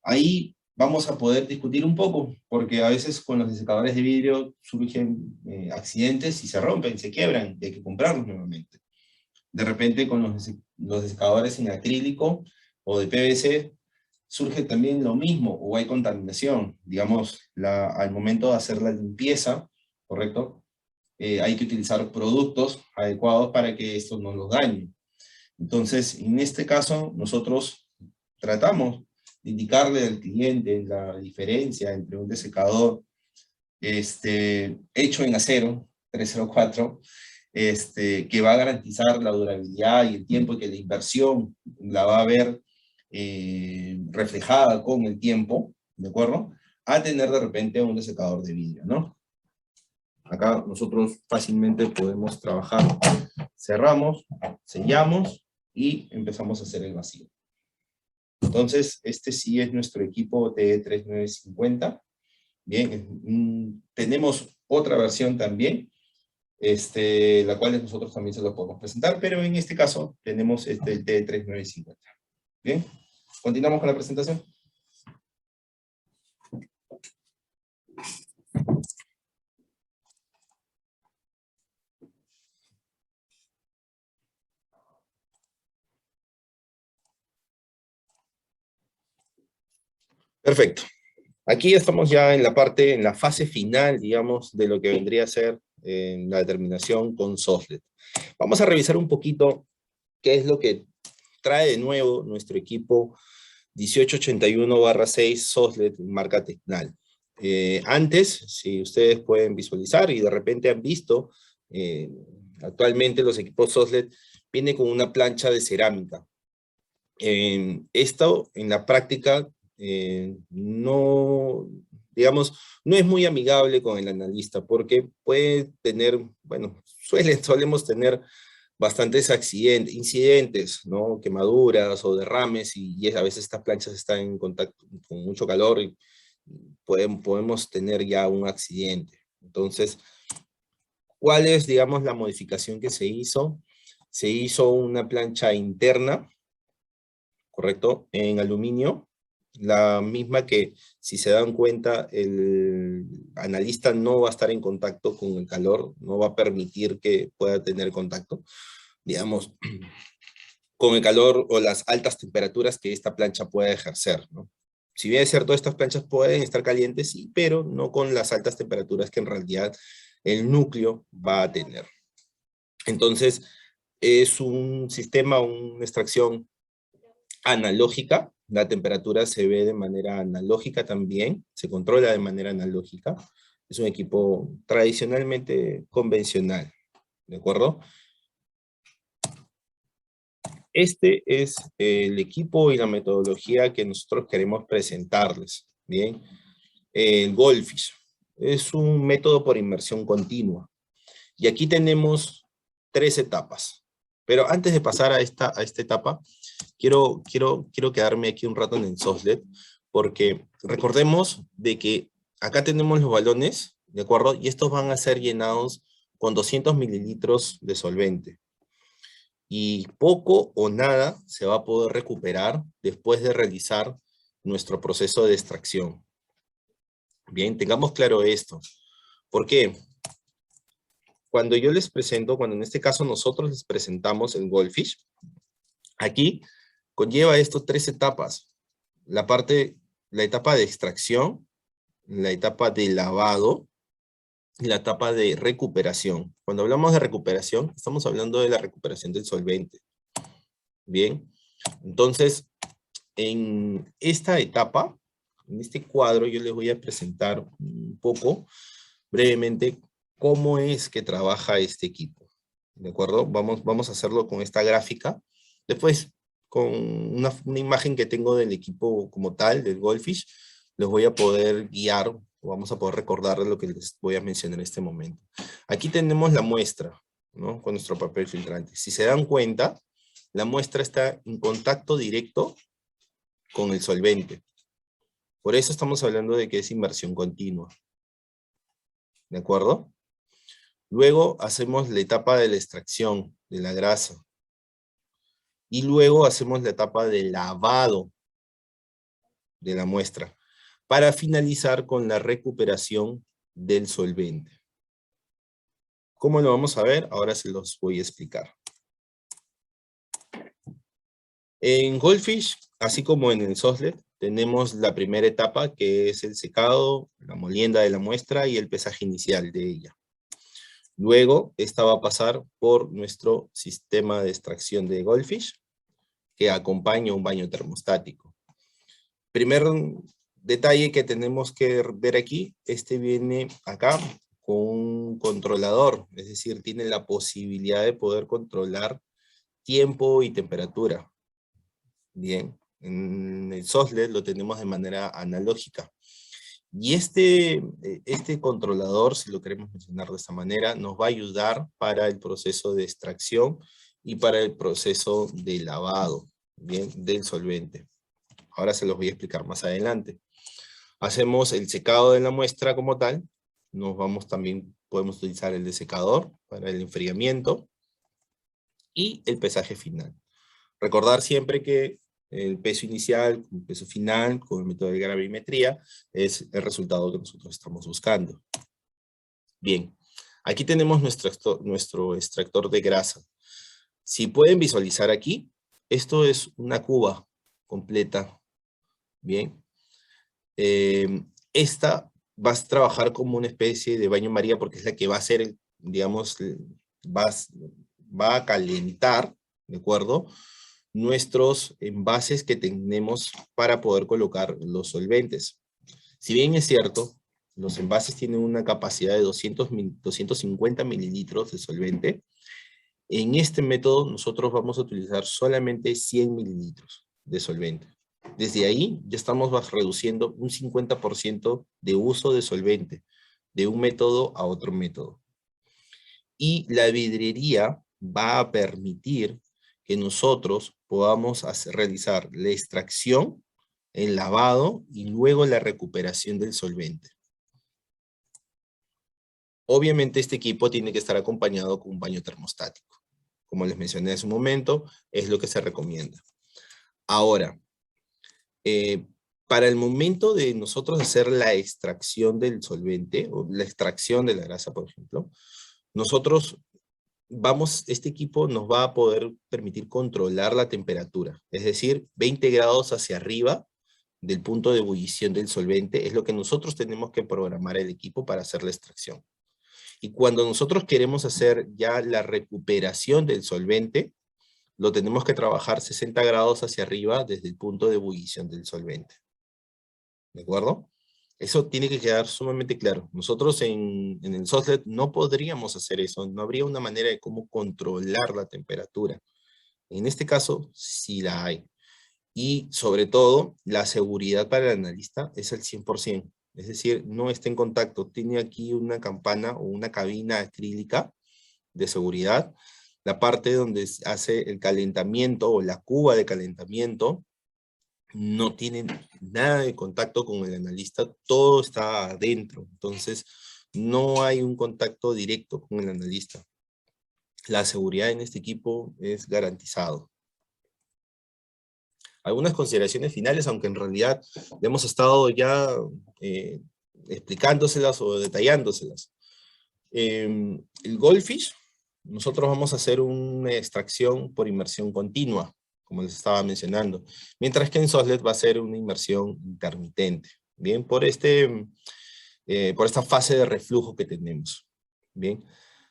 ahí vamos a poder discutir un poco, porque a veces con los desecadores de vidrio surgen accidentes y se rompen, se quiebran, y hay que comprarlos nuevamente. De repente con los desecadores en acrílico o de PVC surge también lo mismo, o hay contaminación, digamos, al momento de hacer la limpieza, ¿correcto? Hay que utilizar productos adecuados para que esto no los dañe. Entonces, en este caso, nosotros tratamos de indicarle al cliente la diferencia entre un desecador hecho en acero 304, que va a garantizar la durabilidad y el tiempo, y que la inversión la va a ver reflejada con el tiempo, ¿de acuerdo? A tener de repente un desecador de vidrio, ¿no? Acá nosotros fácilmente podemos trabajar, cerramos, sellamos y empezamos a hacer el vacío. Entonces, este sí es nuestro equipo TE3950. Bien, tenemos otra versión también, la cual nosotros también se lo podemos presentar, pero en este caso tenemos el T3950. Bien, continuamos con la presentación. Perfecto. Aquí estamos ya en la fase final, digamos, de lo que vendría a ser la determinación con SOSLED. Vamos a revisar un poquito qué es lo que trae de nuevo nuestro equipo 1881/6 SOSLED marca Tecnal. Antes, si ustedes pueden visualizar y de repente han visto, actualmente los equipos SOSLED vienen con una plancha de cerámica. Esto en la práctica no, digamos, no es muy amigable con el analista porque puede tener, bueno, solemos tener bastantes incidentes, ¿no? Quemaduras o derrames y a veces estas planchas están en contacto con mucho calor y podemos tener ya un accidente. Entonces, ¿cuál es, digamos, la modificación que se hizo? Se hizo una plancha interna, ¿correcto? En aluminio, la misma que, si se dan cuenta, el analista no va a estar en contacto con el calor, no va a permitir que pueda tener contacto, digamos, con el calor o las altas temperaturas que esta plancha pueda ejercer, ¿no? Si bien es cierto, estas planchas pueden estar calientes, sí, pero no con las altas temperaturas que en realidad el núcleo va a tener. Entonces, es un sistema, una extracción analógica, la temperatura se ve de manera analógica también, se controla de manera analógica, es un equipo tradicionalmente convencional, ¿de acuerdo? Este es el equipo y la metodología que nosotros queremos presentarles, ¿bien? El Goldfish es un método por inmersión continua, y aquí tenemos 3 etapas, pero antes de pasar a esta etapa, quiero quedarme aquí un rato en el SOSLED, porque recordemos de que acá tenemos los balones, ¿de acuerdo? Y estos van a ser llenados con 200 mililitros de solvente. Y poco o nada se va a poder recuperar después de realizar nuestro proceso de extracción. Bien, tengamos claro esto. ¿Por qué? Cuando yo les presento, cuando en este caso nosotros les presentamos el Goldfish, aquí conlleva esto 3 etapas. La etapa de extracción, la etapa de lavado y la etapa de recuperación. Cuando hablamos de recuperación, estamos hablando de la recuperación del solvente. Bien, entonces, en esta etapa, en este cuadro, yo les voy a presentar un poco, brevemente, cómo es que trabaja este equipo. ¿De acuerdo? Vamos a hacerlo con esta gráfica. Después, con una imagen que tengo del equipo como tal, del Goldfish, les voy a poder guiar, o vamos a poder recordar lo que les voy a mencionar en este momento. Aquí tenemos la muestra, ¿no? Con nuestro papel filtrante. Si se dan cuenta, la muestra está en contacto directo con el solvente. Por eso estamos hablando de que es inmersión continua. ¿De acuerdo? Luego hacemos la etapa de la extracción de la grasa. Y luego hacemos la etapa de lavado de la muestra, para finalizar con la recuperación del solvente. ¿Cómo lo vamos a ver? Ahora se los voy a explicar. En Goldfish, así como en el SOSLED, tenemos la primera etapa, que es el secado, la molienda de la muestra y el pesaje inicial de ella. Luego, esta va a pasar por nuestro sistema de extracción de Goldfish, que acompaña un baño termostático. Primer detalle que tenemos que ver aquí, viene acá con un controlador, es decir, tiene la posibilidad de poder controlar tiempo y temperatura. Bien, en el SOSLED lo tenemos de manera analógica. Y este controlador, si lo queremos mencionar de esta manera, nos va a ayudar para el proceso de extracción y para el proceso de lavado, bien, del solvente. Ahora se los voy a explicar más adelante. Hacemos el secado de la muestra como tal. También podemos utilizar el desecador para el enfriamiento. Y el pesaje final. Recordar siempre que el peso inicial, el peso final, con el método de gravimetría, es el resultado que nosotros estamos buscando. Bien, aquí tenemos nuestro extractor de grasa. Si pueden visualizar aquí, esto es una cuba completa. Bien. Esta va a trabajar como una especie de baño María porque es la que va a hacer, digamos, va a calentar, ¿de acuerdo?, nuestros envases que tenemos para poder colocar los solventes. Si bien es cierto, los envases tienen una capacidad de 250 mililitros de solvente, en este método nosotros vamos a utilizar solamente 100 mililitros de solvente. Desde ahí ya estamos reduciendo un 50% de uso de solvente, de un método a otro método. Y la vidriería va a permitir que nosotros podamos realizar la extracción, el lavado y luego la recuperación del solvente. Obviamente este equipo tiene que estar acompañado con un baño termostático. Como les mencioné hace un momento, es lo que se recomienda. Ahora, para el momento de nosotros hacer la extracción del solvente, o la extracción de la grasa, por ejemplo, este equipo nos va a poder permitir controlar la temperatura, es decir, 20 grados hacia arriba del punto de ebullición del solvente, es lo que nosotros tenemos que programar el equipo para hacer la extracción. Y cuando nosotros queremos hacer ya la recuperación del solvente, lo tenemos que trabajar 60 grados hacia arriba desde el punto de ebullición del solvente. ¿De acuerdo? Eso tiene que quedar sumamente claro. Nosotros en el SOSLED no podríamos hacer eso, no habría una manera de cómo controlar la temperatura. En este caso, sí la hay. Y sobre todo, la seguridad para el analista es al 100%. Es decir, no está en contacto. Tiene aquí una campana o una cabina acrílica de seguridad. La parte donde se hace el calentamiento o la cuba de calentamiento no tiene nada de contacto con el analista, todo está adentro, entonces no hay un contacto directo con el analista. La seguridad en este equipo es garantizado. Algunas consideraciones finales, aunque en realidad hemos estado ya explicándoselas o detallándoselas. El Goldfish, nosotros vamos a hacer una extracción por inmersión continua, como les estaba mencionando, mientras que en SOSLED va a ser una inmersión intermitente, ¿bien? Por esta fase de reflujo que tenemos, ¿bien?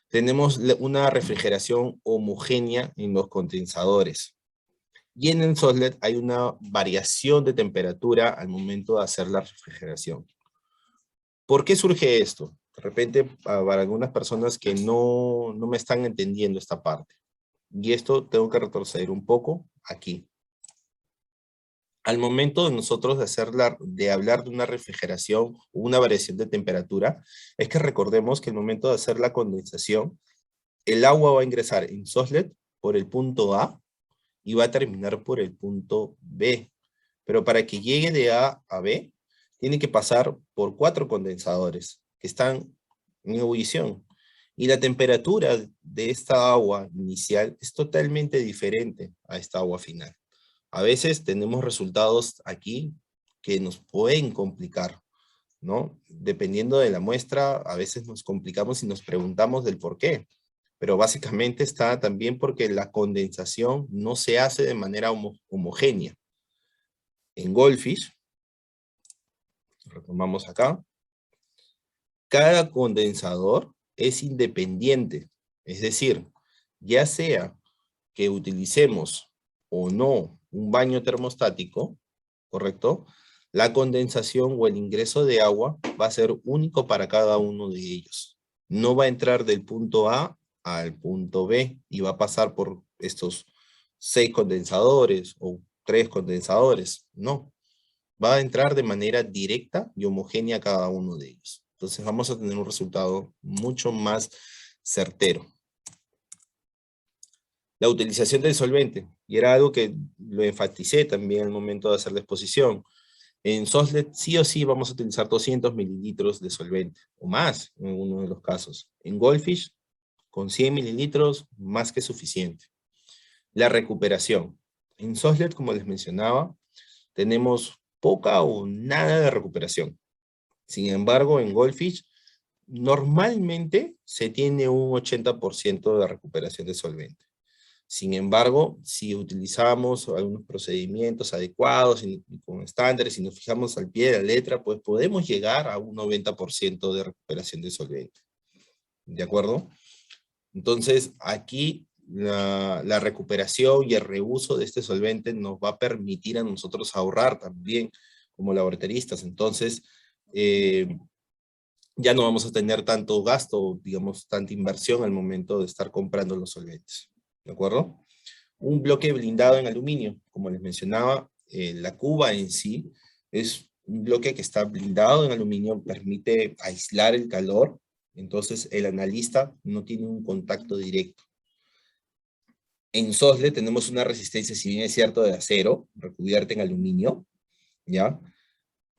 Tenemos una refrigeración homogénea en los condensadores, y en el SOSLED hay una variación de temperatura al momento de hacer la refrigeración. ¿Por qué surge esto? De repente, para algunas personas que no me están entendiendo esta parte. Y esto tengo que retroceder un poco aquí. Al momento de nosotros de hablar de una refrigeración o una variación de temperatura, es que recordemos que al momento de hacer la condensación, el agua va a ingresar en SOSLED por el punto A y va a terminar por el punto B. Pero para que llegue de A a B, tiene que pasar por 4 condensadores que están en ebullición. Y la temperatura de esta agua inicial es totalmente diferente a esta agua final. A veces tenemos resultados aquí que nos pueden complicar, ¿no? Dependiendo de la muestra, a veces nos complicamos y nos preguntamos del por qué. Pero básicamente está también porque la condensación no se hace de manera homogénea. En Goldfish, retomamos acá, cada condensador es independiente. Es decir, ya sea que utilicemos o no un baño termostático, ¿correcto? La condensación o el ingreso de agua va a ser único para cada uno de ellos. No va a entrar del punto A al punto B y va a pasar por estos 6 condensadores o 3 condensadores. No. Va a entrar de manera directa y homogénea cada uno de ellos. Entonces vamos a tener un resultado mucho más certero. La utilización del solvente, y era algo que lo enfaticé también al momento de hacer la exposición. En Soslet sí o sí vamos a utilizar 200 mililitros de solvente, o más en uno de los casos. En Goldfish, con 100 mililitros, más que suficiente. La recuperación. En Soslet, como les mencionaba, tenemos poca o nada de recuperación. Sin embargo, en Goldfish, normalmente se tiene un 80% de recuperación de solvente. Sin embargo, si utilizamos algunos procedimientos adecuados y con estándares y nos fijamos al pie de la letra, pues podemos llegar a un 90% de recuperación de solvente. ¿De acuerdo? Entonces, aquí la recuperación y el reuso de este solvente nos va a permitir a nosotros ahorrar también como laboratoristas. Entonces, ya no vamos a tener tanto gasto, digamos, tanta inversión al momento de estar comprando los solventes. ¿De acuerdo? Un bloque blindado en aluminio, como les mencionaba, la cuba en sí es un bloque que está blindado en aluminio, permite aislar el calor, entonces el analista no tiene un contacto directo. En SOSLE tenemos una resistencia, si bien es cierto, de acero, recubierta en aluminio, ¿ya?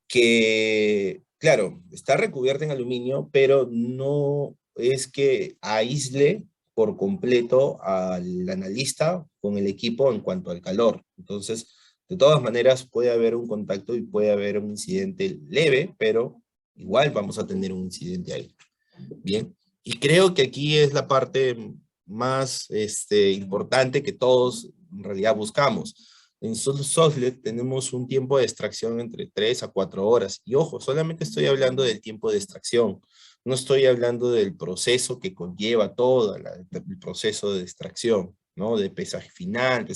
Que, claro, está recubierta en aluminio, pero no es que aísle por completo al analista con el equipo en cuanto al calor. Entonces, de todas maneras, puede haber un contacto y puede haber un incidente leve, pero igual vamos a tener un incidente ahí. Bien, y creo que aquí es la parte más importante que todos en realidad buscamos. En Soslet tenemos un tiempo de extracción entre 3 a 4 horas. Y ojo, solamente estoy hablando del tiempo de extracción. No estoy hablando del proceso que conlleva todo el proceso de extracción, ¿no? De pesaje final,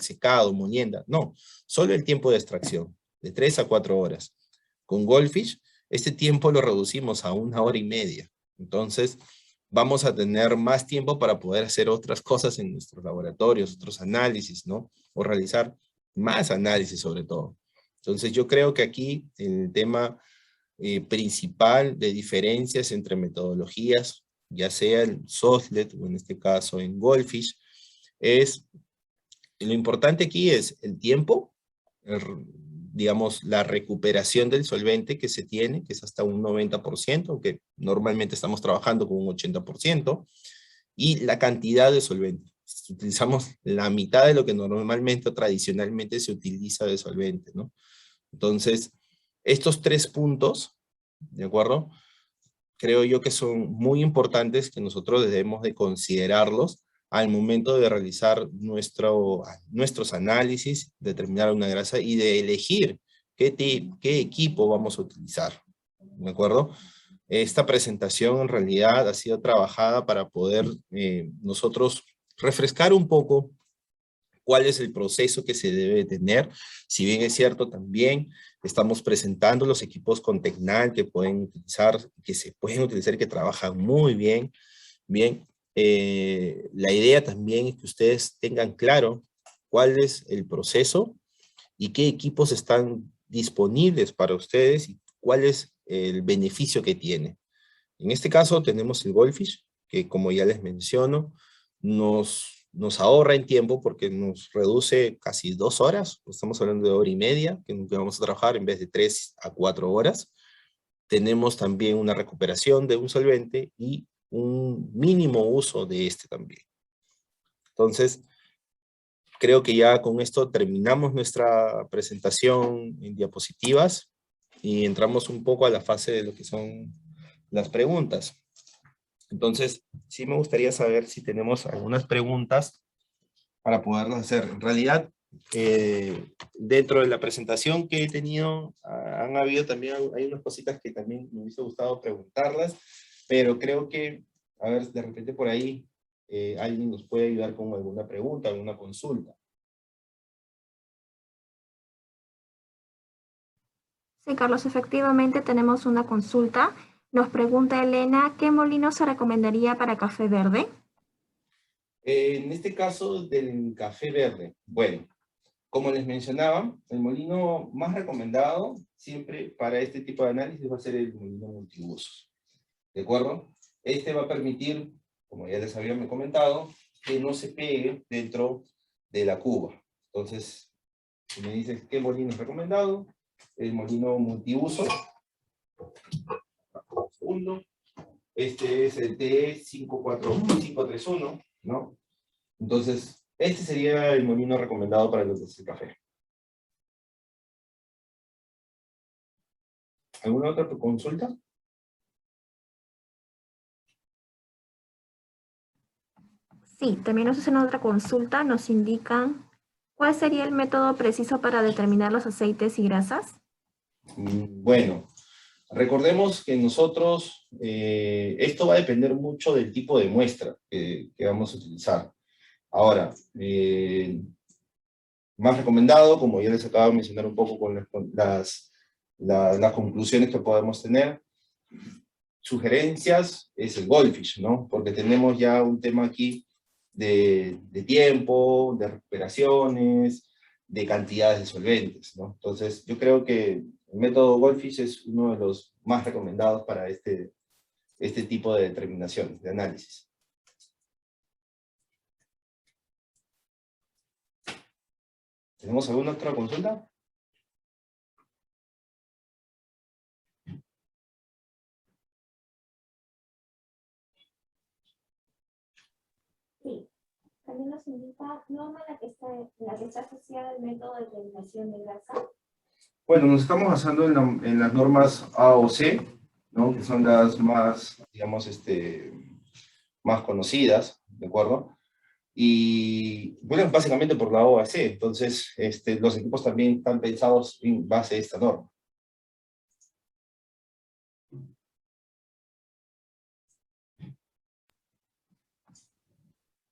secado, molienda. No, solo el tiempo de extracción, de 3 a 4 horas. Con Goldfish, este tiempo lo reducimos a 1 hora y media. Entonces, vamos a tener más tiempo para poder hacer otras cosas en nuestros laboratorios, otros análisis, ¿no? O realizar más análisis sobre todo. Entonces yo creo que aquí el tema principal de diferencias entre metodologías, ya sea en Soslet o en este caso en Goldfish, es, lo importante aquí es el tiempo, digamos, la recuperación del solvente que se tiene, que es hasta un 90%, que normalmente estamos trabajando con un 80%, y la cantidad de solvente. Utilizamos la mitad de lo que normalmente o tradicionalmente se utiliza de solvente, ¿no? Entonces, estos 3 puntos, ¿de acuerdo? Creo yo que son muy importantes que nosotros debemos de considerarlos al momento de realizar nuestros análisis, determinar una grasa y de elegir qué equipo vamos a utilizar, ¿de acuerdo? Esta presentación en realidad ha sido trabajada para poder nosotros refrescar un poco cuál es el proceso que se debe tener. Si bien es cierto, también estamos presentando los equipos con Tecnal que pueden utilizar, que se pueden utilizar y que trabajan muy bien. Bien, la idea también es que ustedes tengan claro cuál es el proceso y qué equipos están disponibles para ustedes y cuál es el beneficio que tiene. En este caso tenemos el Goldfish, que como ya les menciono, nos ahorra en tiempo porque nos reduce casi 2 horas, estamos hablando de 1 hora y media, que vamos a trabajar en vez de 3 a 4 horas. Tenemos también una recuperación de un solvente y un mínimo uso de este también. Entonces, creo que ya con esto terminamos nuestra presentación en diapositivas y entramos un poco a la fase de lo que son las preguntas. Entonces, sí me gustaría saber si tenemos algunas preguntas para poderlas hacer. En realidad, dentro de la presentación que he tenido, han habido también, hay unas cositas que también me hubiese gustado preguntarlas, pero creo que, a ver, de repente por ahí, alguien nos puede ayudar con alguna pregunta, alguna consulta. Sí, Carlos, efectivamente tenemos una consulta. Nos pregunta Elena, ¿qué molino se recomendaría para café verde? En este caso del café verde, bueno, como les mencionaba, el molino más recomendado siempre para este tipo de análisis va a ser el molino multiusos. ¿De acuerdo? Este va a permitir, como ya les había comentado, que no se pegue dentro de la cuba. Entonces, si me dices qué molino es recomendado, el molino multiuso. Segundo. Este es el T54531, ¿no? Entonces, este sería el molino recomendado para los de café. ¿Alguna otra consulta? Sí, también nos hacen otra consulta, nos indican cuál sería el método preciso para determinar los aceites y grasas. Bueno, recordemos que nosotros, esto va a depender mucho del tipo de muestra que vamos a utilizar. Ahora, más recomendado, como ya les acabo de mencionar un poco con las conclusiones que podemos tener, sugerencias es el Goldfish, ¿no? Porque tenemos ya un tema aquí de tiempo, de recuperaciones, de cantidades de solventes, ¿no? Entonces, yo creo que el método Goldfish es uno de los más recomendados para este tipo de determinaciones, de análisis. ¿Tenemos alguna otra consulta? Sí, también nos indica norma en la que está asociada el método de determinación de grasa. Bueno, nos estamos basando en las normas A o C, ¿no? Que son las más, digamos, más conocidas, ¿de acuerdo? Y, bueno, básicamente por la OAC, entonces los equipos también están pensados en base a esta norma.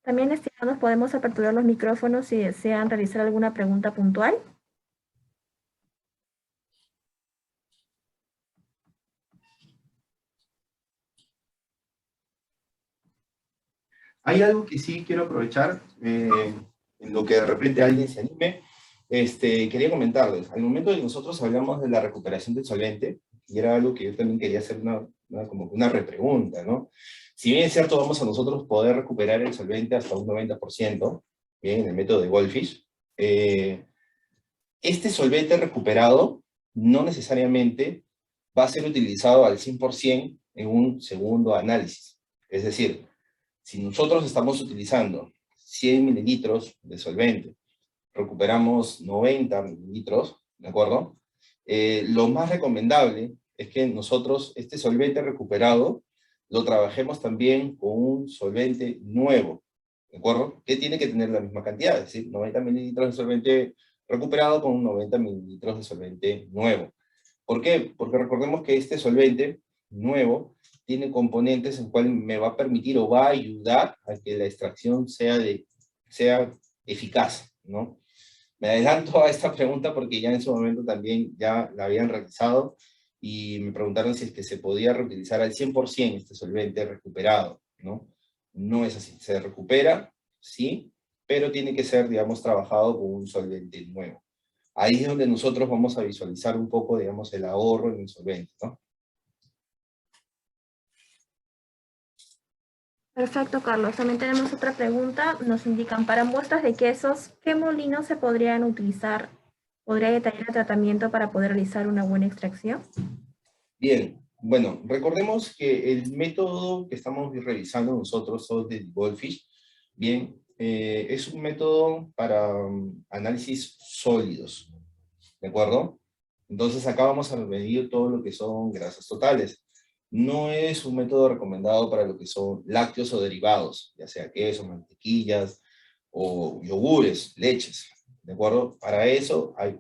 También, estimados, podemos aperturar los micrófonos si desean realizar alguna pregunta puntual. Hay algo que sí quiero aprovechar, en lo que de repente alguien se anime. Quería comentarles, al momento de que nosotros hablamos de la recuperación del solvente, y era algo que yo también quería hacer como una repregunta, ¿no? Si bien es cierto, vamos a nosotros poder recuperar el solvente hasta un 90%, bien, en el método de Goldfish, este solvente recuperado no necesariamente va a ser utilizado al 100% en un segundo análisis. Es decir, si nosotros estamos utilizando 100 mililitros de solvente, recuperamos 90 mililitros, ¿de acuerdo? Lo más recomendable es que nosotros este solvente recuperado lo trabajemos también con un solvente nuevo, ¿de acuerdo? Que tiene que tener la misma cantidad, es decir, 90 mililitros de solvente recuperado con 90 mililitros de solvente nuevo. ¿Por qué? Porque recordemos que este solvente nuevo tiene componentes en cual me va a permitir o va a ayudar a que la extracción sea eficaz, ¿no? Me adelanto a esta pregunta porque ya en su momento también ya la habían realizado y me preguntaron si es que se podía reutilizar al 100% este solvente recuperado, ¿no? No es así, se recupera, sí, pero tiene que ser, digamos, trabajado con un solvente nuevo. Ahí es donde nosotros vamos a visualizar un poco, digamos, el ahorro en el solvente, ¿no? Perfecto, Carlos. También tenemos otra pregunta. Nos indican, para muestras de quesos, ¿qué molinos se podrían utilizar? ¿Podría detallar el tratamiento para poder realizar una buena extracción? Bien, bueno, recordemos que el método que estamos revisando nosotros, del Goldfish, bien, es un método para análisis sólidos, ¿de acuerdo? Entonces acá vamos a medir todo lo que son grasas totales. No es un método recomendado para lo que son lácteos o derivados, ya sea queso, mantequillas o yogures, leches, ¿de acuerdo? Para eso hay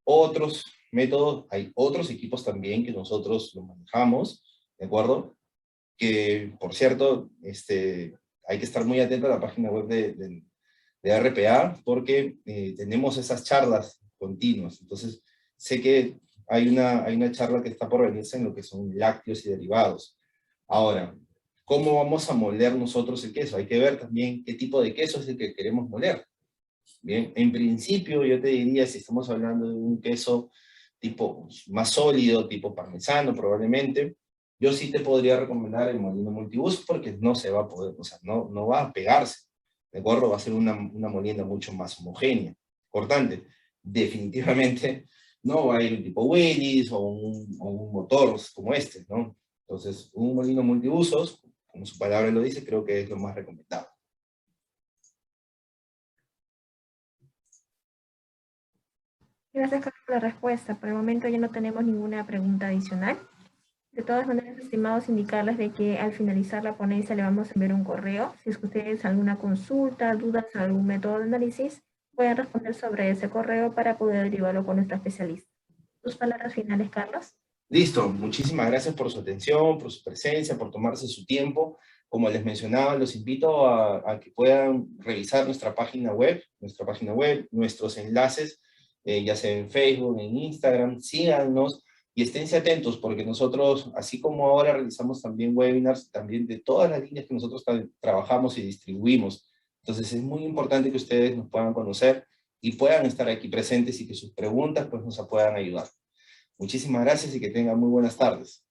otros métodos, hay otros equipos también que nosotros lo manejamos, ¿de acuerdo? Que, por cierto, hay que estar muy atento a la página web de RPA porque tenemos esas charlas continuas. Entonces, sé que hay una charla que está por venirse en lo que son lácteos y derivados. Ahora, ¿cómo vamos a moler nosotros el queso? Hay que ver también qué tipo de queso es el que queremos moler. Bien, en principio yo te diría, si estamos hablando de un queso tipo más sólido, tipo parmesano probablemente, yo sí te podría recomendar el molino multiuso porque no se va a poder, o sea, no va a pegarse, ¿de acuerdo? Va a ser una molienda mucho más homogénea. Cortante, definitivamente No hay un tipo Willis o un motor como este, ¿no? Entonces, un molino multiusos, como su palabra lo dice, creo que es lo más recomendable. Gracias, Carlos, por la respuesta. Por el momento ya no tenemos ninguna pregunta adicional. De todas maneras, estimados, indicarles de que al finalizar la ponencia le vamos a enviar un correo. Si es que ustedes alguna consulta, dudas, algún método de análisis, pueden responder sobre ese correo para poder derivarlo con nuestra especialista. ¿Tus palabras finales, Carlos? Listo, muchísimas gracias por su atención, por su presencia, por tomarse su tiempo. Como les mencionaba, los invito a que puedan revisar nuestra página web, nuestros enlaces, ya sea en Facebook, en Instagram, síganos y esténse atentos porque nosotros, así como ahora realizamos también webinars, también de todas las líneas que nosotros trabajamos y distribuimos. Entonces es muy importante que ustedes nos puedan conocer y puedan estar aquí presentes y que sus preguntas pues nos puedan ayudar. Muchísimas gracias y que tengan muy buenas tardes.